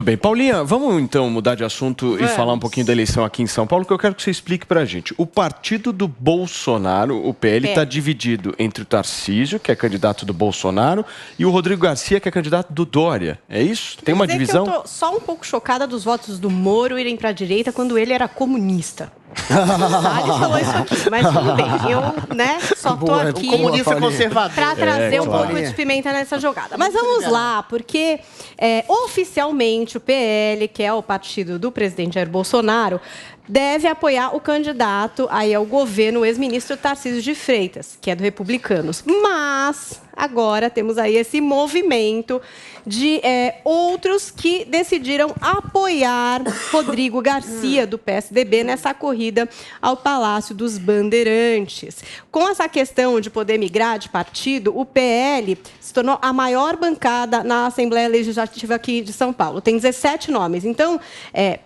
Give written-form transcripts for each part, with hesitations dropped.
Bem, Paulinha, vamos então mudar de assunto e falar um pouquinho da eleição aqui em São Paulo, que eu quero que você explique pra gente. O partido do Bolsonaro, o PL, está dividido entre o Tarcísio, que é candidato do Bolsonaro, e o Rodrigo Garcia, que é candidato do Dória. É isso? Tem uma divisão? Eu tô só um pouco chocada dos votos do Moro irem pra direita quando ele era comunista. Ele falou isso aqui, mas tudo bem. Eu, só tô aqui comunista conservador para trazer um pouco de pimenta nessa jogada. Mas vamos lá, porque oficialmente o PL, que é o partido do presidente Jair Bolsonaro, deve apoiar o candidato aí ao governo, o ex-ministro Tarcísio de Freitas, que é do Republicanos. Mas agora temos aí esse movimento de outros que decidiram apoiar Rodrigo Garcia, do PSDB, nessa corrida ao Palácio dos Bandeirantes. Com essa questão de poder migrar de partido, o PL se tornou a maior bancada na Assembleia Legislativa aqui de São Paulo. Tem 17 nomes. Então,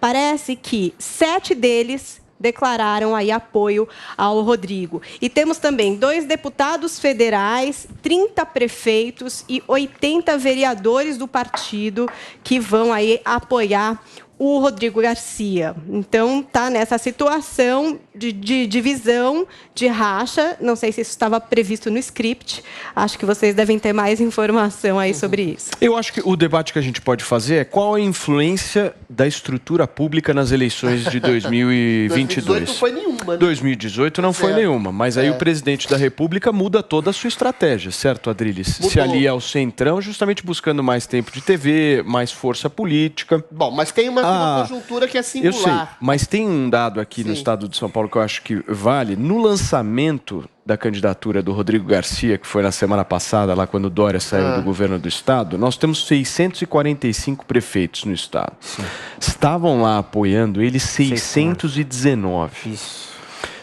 parece que 7 deles declararam aí apoio ao Rodrigo. E temos também 2 deputados federais, 30 prefeitos e 80 vereadores do partido que vão aí apoiar o Rodrigo Garcia. Então, tá nessa situação de divisão, de racha. Não sei se isso estava previsto no script. Acho que vocês devem ter mais informação aí sobre isso. Eu acho que o debate que a gente pode fazer é qual a influência da estrutura pública nas eleições de 2022. 2018 não foi nenhuma, né? 2018 não foi nenhuma, mas aí o presidente da República muda toda a sua estratégia, certo, Adriles? Se alia ao Centrão, justamente buscando mais tempo de TV, mais força política. Bom, mas tem uma conjuntura que é singular. Eu sei, mas tem um dado aqui no estado de São Paulo que eu acho que vale. No lançamento da candidatura do Rodrigo Garcia, que foi na semana passada, lá quando o Dória saiu do governo do estado, nós temos 645 prefeitos no estado. Sim. Estavam lá apoiando ele 619. Isso.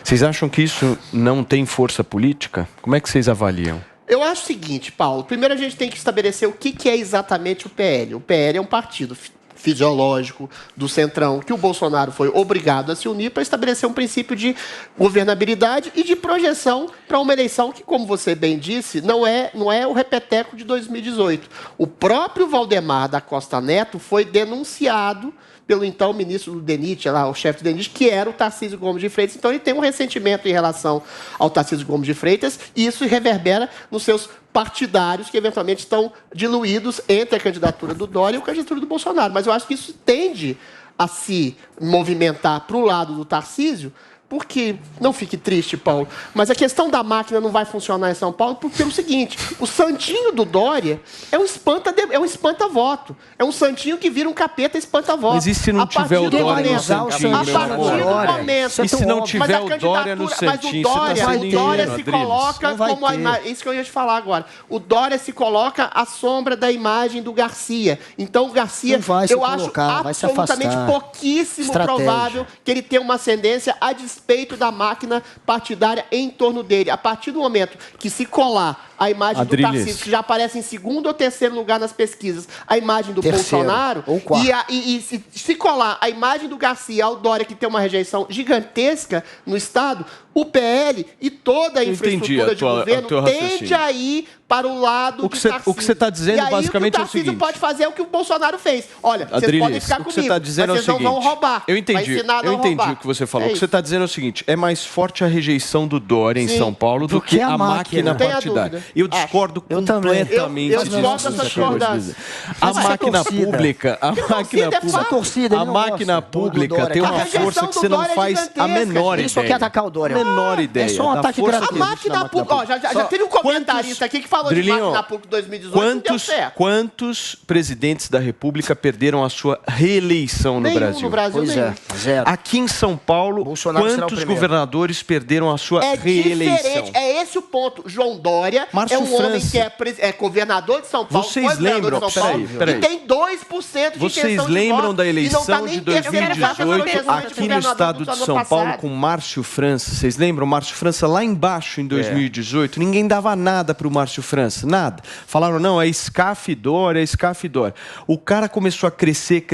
Vocês acham que isso não tem força política? Como é que vocês avaliam? Eu acho o seguinte, Paulo. Primeiro a gente tem que estabelecer o que é exatamente o PL. O PL é um partido fisiológico do Centrão, que o Bolsonaro foi obrigado a se unir para estabelecer um princípio de governabilidade e de projeção para uma eleição que, como você bem disse, não é o repeteco de 2018. O próprio Valdemar da Costa Neto foi denunciado pelo então ministro do DENIT, lá, o chefe do DENIT, que era o Tarcísio Gomes de Freitas. Então, ele tem um ressentimento em relação ao Tarcísio Gomes de Freitas, e isso reverbera nos seus partidários que, eventualmente, estão diluídos entre a candidatura do Dória e a candidatura do Bolsonaro. Mas eu acho que isso tende a se movimentar para o lado do Tarcísio, porque, não fique triste, Paulo, mas a questão da máquina não vai funcionar em São Paulo pelo seguinte: o santinho do Dória é um espanta-voto. É um santinho que vira um capeta espanta-voto. Mas e se não tiver o Dória no santinho? A partir do momento... E se não tiver o Dória no santinho? Mas o Dória se coloca como a imagem... Isso que eu ia te falar agora. O Dória se coloca à sombra da imagem do Garcia. Então, o Garcia, eu acho absolutamente pouquíssimo provável que ele tenha uma ascendência a respeito da máquina partidária em torno dele. A partir do momento que se colar a imagem do Tarcísio, que já aparece em segundo ou terceiro lugar nas pesquisas, a imagem do Bolsonaro, e se colar a imagem do Garcia ao Dória, que tem uma rejeição gigantesca no Estado, o PL e toda a infraestrutura de governo tende a ir para o lado de Tarcísio. O que você está dizendo, basicamente, é o seguinte: o Tarcísio pode fazer o que o Bolsonaro fez. Olha, vocês podem ficar comigo, você tá dizendo mas vocês não vão roubar. Eu entendi o que você falou. O que você está dizendo é o seguinte: é mais forte a rejeição do Dória em São Paulo do que a máquina partidária. Eu discordo completamente. Eu discordo dessa discordância. A máquina pública, a máquina pública tem uma força que você não faz a menor ideia. Isso aqui é atacar o Dória. Menor ideia. É só um ataque gratuito. A máquina pública, já teve um comentarista aqui que falou de máquina pública 2018. Quantos presidentes da República perderam a sua reeleição no Brasil? No Brasil, zero. Aqui em São Paulo, quantos governadores perderam a sua reeleição? Diferente. É esse o ponto. João Dória é um homem que é governador de São Paulo. Vocês lembram? E tem 2% de Vocês lembram da eleição de 2018 aqui no estado de São Paulo com Márcio França? Vocês lembram? Márcio França lá embaixo em 2018, ninguém dava nada para o Márcio França, nada. Falaram, não, é SCAF Dória, é SCAF Dória. O cara começou a crescer,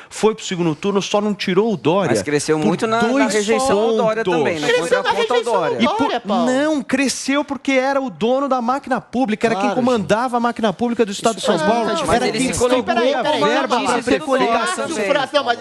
foi pro segundo turno, só não tirou o Dória. Mas cresceu muito na rejeição ao Dória também, na contraponto ao Dória. Não, cresceu porque era o dono da máquina pública, era quem comandava a máquina pública do Estado de São Paulo. Era quem distribuía a verba para ter coligação.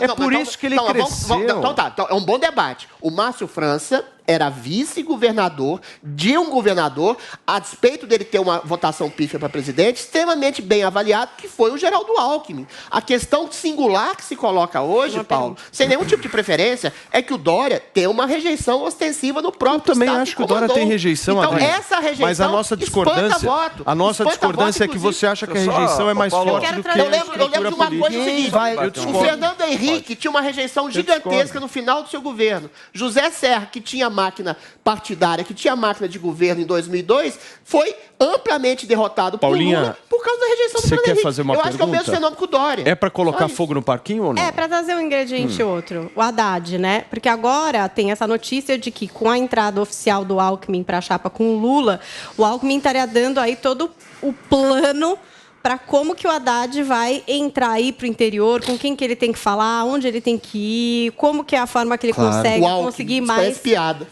É por isso que ele cresceu. Então tá, é um bom debate. O Márcio França era vice-governador de um governador, a despeito dele ter uma votação pífia para presidente, extremamente bem avaliado, que foi o Geraldo Alckmin. A questão singular que se coloca hoje, Paulo, sem nenhum tipo de preferência, é que o Dória tem uma rejeição ostensiva no próprio Estado. Eu também acho que o Dória tem rejeição. Então, essa rejeição mas a nossa discordância, é que você acha que a rejeição é mais forte do que a Eu lembro de uma coisa seguinte. O Fernando Henrique tinha uma rejeição gigantesca no final do seu governo. José Serra, que tinha máquina partidária, que tinha máquina de governo em 2002, foi amplamente derrotado por Lula por causa da rejeição do Fernando Henrique. Fazer uma pergunta? Acho que é o mesmo fenômeno que o Dória. É para colocar fogo no parquinho ou não? É, para trazer um ingrediente outro. O Haddad, né? Porque agora tem essa notícia de que com a entrada oficial do Alckmin para a chapa com o Lula, o Alckmin estaria dando aí todo o plano para como que o Haddad vai entrar aí para o interior, com quem que ele tem que falar, onde ele tem que ir, como que é a forma que ele consegue conseguir mais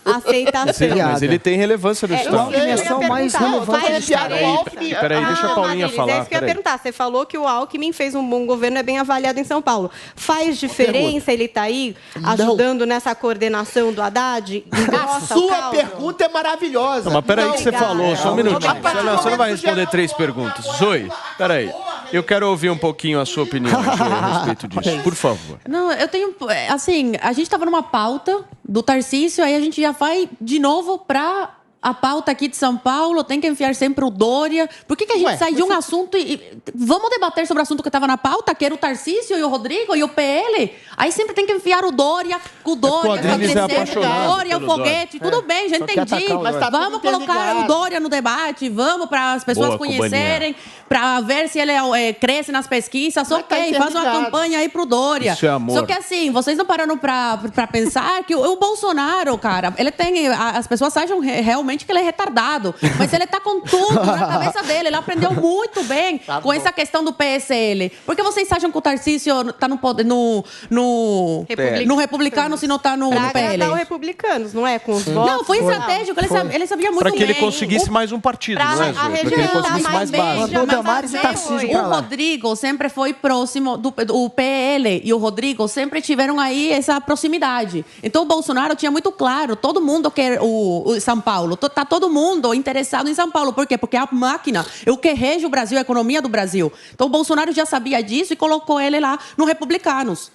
aceitação. Mas ele tem relevância no Estado. O Alckmin é só o mais relevante. Peraí, deixa a Paulinha falar. É isso que eu ia perguntar. Você falou que o Alckmin fez um bom governo, é bem avaliado em São Paulo. Faz diferença ele estar aí ajudando nessa coordenação do Haddad? A sua pergunta é maravilhosa. Não, mas peraí que você falou, só um minutinho. Você não vai responder 3 perguntas. Zoe, peraí. Eu quero ouvir um pouquinho a sua opinião a respeito disso, por favor. Não, eu tenho... Assim, a gente estava numa pauta do Tarcísio, aí a gente já vai de novo para a pauta aqui de São Paulo, tem que enfiar sempre o Dória. Por que a gente sai de um assunto e... Vamos debater sobre o assunto que estava na pauta, que era o Tarcísio e o Rodrigo e o PL? Aí sempre tem que enfiar o Dória, o Dória, o Dória, o foguete. Tudo bem, já entendi. Vamos colocar o Dória no debate, vamos para as pessoas conhecerem, para ver se ele cresce nas pesquisas. Ok, faz uma campanha aí pro Dória. Isso é amor. Só que assim, vocês não pararam para pensar que o Bolsonaro, cara, ele tem... As pessoas acham realmente que ele é retardado, mas ele tá com tudo na cabeça dele, ele aprendeu muito bem com essa questão do PSL. Por que vocês acham que o Tarcísio tá no republicano se não tá no PL? Não, republicanos, não é? Com os votos. Não, foi estratégico, ele sabia muito bem. Para que ele conseguisse mais um partido, não é? Para que ele conseguisse mais base. O Rodrigo sempre foi próximo do PL e o Rodrigo sempre tiveram aí essa proximidade. Então o Bolsonaro tinha muito claro, todo mundo quer o São Paulo. Tá todo mundo interessado em São Paulo. Por quê? Porque a máquina é o que rege o Brasil, a economia do Brasil. Então o Bolsonaro já sabia disso e colocou ele lá no Republicanos.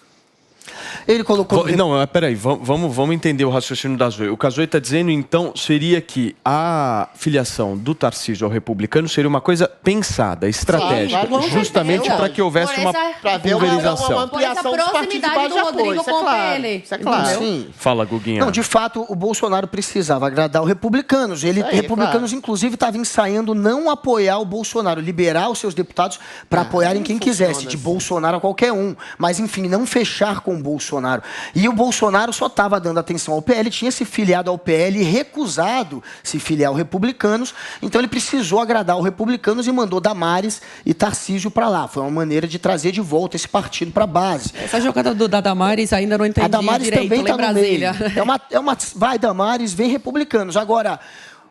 Ele colocou... Não, peraí, vamos entender o raciocínio da Zoe. O que a Zoe está dizendo, então, seria que a filiação do Tarcísio ao republicano seria uma coisa pensada, estratégica, justamente para que houvesse uma pulverização. Por essa proximidade do Rodrigo com o PL. Isso é claro. Sim. Fala, Guguinha. Não, de fato, o Bolsonaro precisava agradar os republicanos. Republicanos, inclusive, estavam ensaiando não apoiar o Bolsonaro, liberar os seus deputados para apoiarem quem quisesse, de Bolsonaro a qualquer um. Mas, enfim, não fechar com o Bolsonaro. E o Bolsonaro só estava dando atenção ao PL, tinha se filiado ao PL e recusado se filiar aos republicanos, então ele precisou agradar os republicanos e mandou Damares e Tarcísio para lá. Foi uma maneira de trazer de volta esse partido para a base. Essa jogada da Damares ainda não entendi direito. A Damares também está no meio. Vai Damares, vem republicanos. Agora,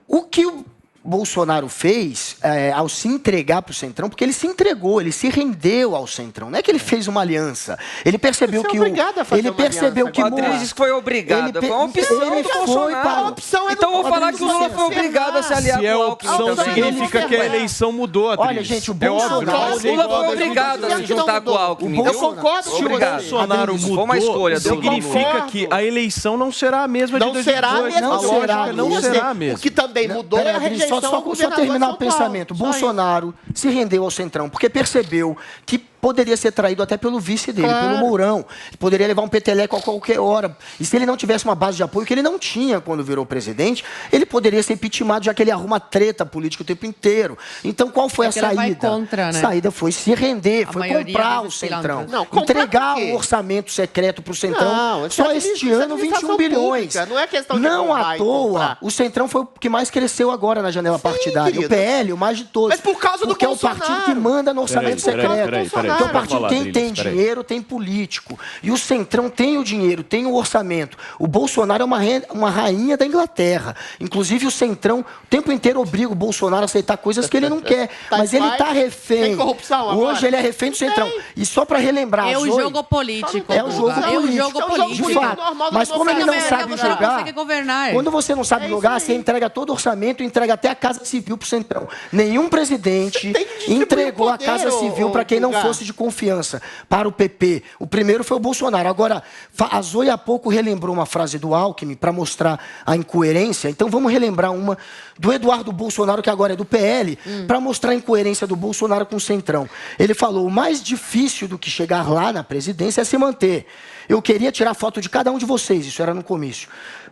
o que o Bolsonaro fez ao se entregar para o Centrão, porque ele se entregou, ele se rendeu ao Centrão. Não é que ele fez uma aliança. Ele percebeu que o Adriles disse que foi obrigado. Foi uma opção do Bolsonaro. Então vou falar que o Lula foi obrigado a se aliar com o Alckmin. Se é opção, significa que a eleição mudou, Adriles. Olha, gente, o Bolsonaro... O Lula foi obrigado a se juntar com o Alckmin. Eu concordo. Se o Bolsonaro mudou, foi uma escolha significa que a eleição não será a mesma de 2018. Não será a mesma. O que também mudou é a rejeição. Só terminar o pensamento. Bolsonaro se rendeu ao Centrão porque percebeu que poderia ser traído até pelo vice dele, pelo Mourão. Poderia levar um peteleco a qualquer hora. E se ele não tivesse uma base de apoio, que ele não tinha quando virou presidente, ele poderia ser impeachmentado, já que ele arruma treta política o tempo inteiro. Então, qual foi a saída? Vai contra, né? A saída foi se render, foi comprar o Centrão. Entregar o orçamento secreto para o Centrão. Só este ano, 21 bilhões. Não é questão de não à toa, o Centrão foi o que mais cresceu agora na janela partidária. O PL, o mais de todos. Mas por causa do Bolsonaro. Porque é o partido que manda no orçamento secreto. Então, partido, quem tem dinheiro tem político. E o Centrão tem o dinheiro, tem o orçamento. O Bolsonaro é uma rainha da Inglaterra. Inclusive, o Centrão o tempo inteiro obriga o Bolsonaro a aceitar coisas que ele não quer. Mas ele está refém. Tem corrupção agora? Hoje ele é refém do Centrão. E só para relembrar... É o jogo político. É o jogo político. De fato. Mas como ele não sabe jogar... Quando você não sabe jogar, você entrega todo o orçamento, entrega até a Casa Civil para o Centrão. Nenhum presidente entregou a Casa Civil para quem não fosse de confiança, para o PP. O primeiro foi o Bolsonaro. Agora, a Zoe há pouco relembrou uma frase do Alckmin para mostrar a incoerência. Então vamos relembrar uma do Eduardo Bolsonaro, que agora é do PL, para mostrar a incoerência do Bolsonaro com o Centrão. Ele falou, o mais difícil do que chegar lá na presidência é se manter. Eu queria tirar foto de cada um de vocês, isso era no comício,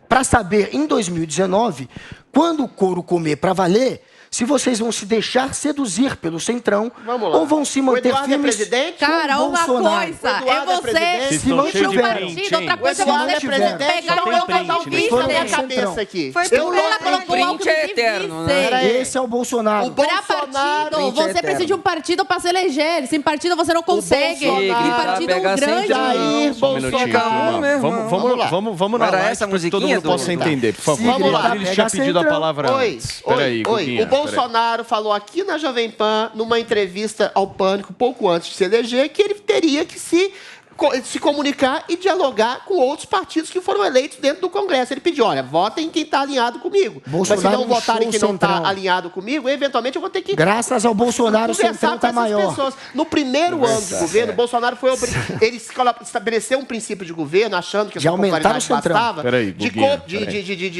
para saber, em 2019, quando o couro comer para valer, se vocês vão se deixar seduzir pelo Centrão ou vão se manter firmes Cara, uma coisa é você se manter um partido, outra coisa é você pegar o meu vice na minha cabeça aqui. Foi porque ela colocou o Alckmin de vice. Esse é o Bolsonaro. Para partido, você precisa de um partido para se eleger. Sem partido você não consegue. Em partido grande. Jair Bolsonaro. Vamos na live para que todo mundo possa entender, por favor. Vamos lá. Ele tinha pedido a palavra antes. Peraí, o Bolsonaro falou aqui na Jovem Pan, numa entrevista ao Pânico, pouco antes de se eleger, que ele teria que se comunicar e dialogar com outros partidos que foram eleitos dentro do Congresso. Ele pediu, olha, votem quem está alinhado comigo. Bolsonaro, mas se não votarem quem não está alinhado comigo, eventualmente eu vou ter que... Graças ao Bolsonaro, o Centrão está maior. Pessoas. No primeiro ano do governo, Bolsonaro foi ele estabeleceu um princípio de governo, achando que a sua popularidade bastava,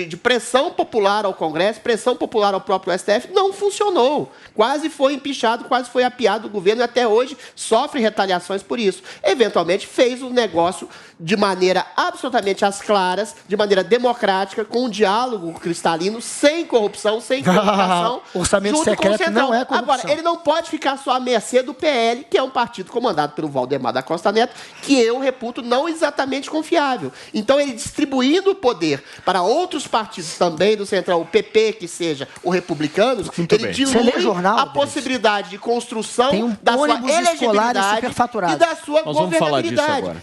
de pressão popular ao Congresso, pressão popular ao próprio STF, não funcionou. Quase foi empichado, quase foi apiado o governo e até hoje sofre retaliações por isso. Eventualmente, fez o negócio de maneira absolutamente às claras, de maneira democrática, com um diálogo cristalino, sem corrupção, sem provocação. Orçamento secreto não é corrupção. Agora, ele não pode ficar só à mercê do PL, que é um partido comandado pelo Valdemar da Costa Neto, que eu reputo não exatamente confiável. Então, ele distribuindo o poder para outros partidos também do Centrão, o PP, que seja o Republicanos, ele dilui a possibilidade de construção da sua elegibilidade e da sua governabilidade.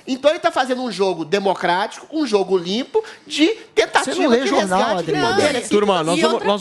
Então ele está fazendo um jogo democrático, um jogo limpo, de tentativa de resgate de poder. Turma, nós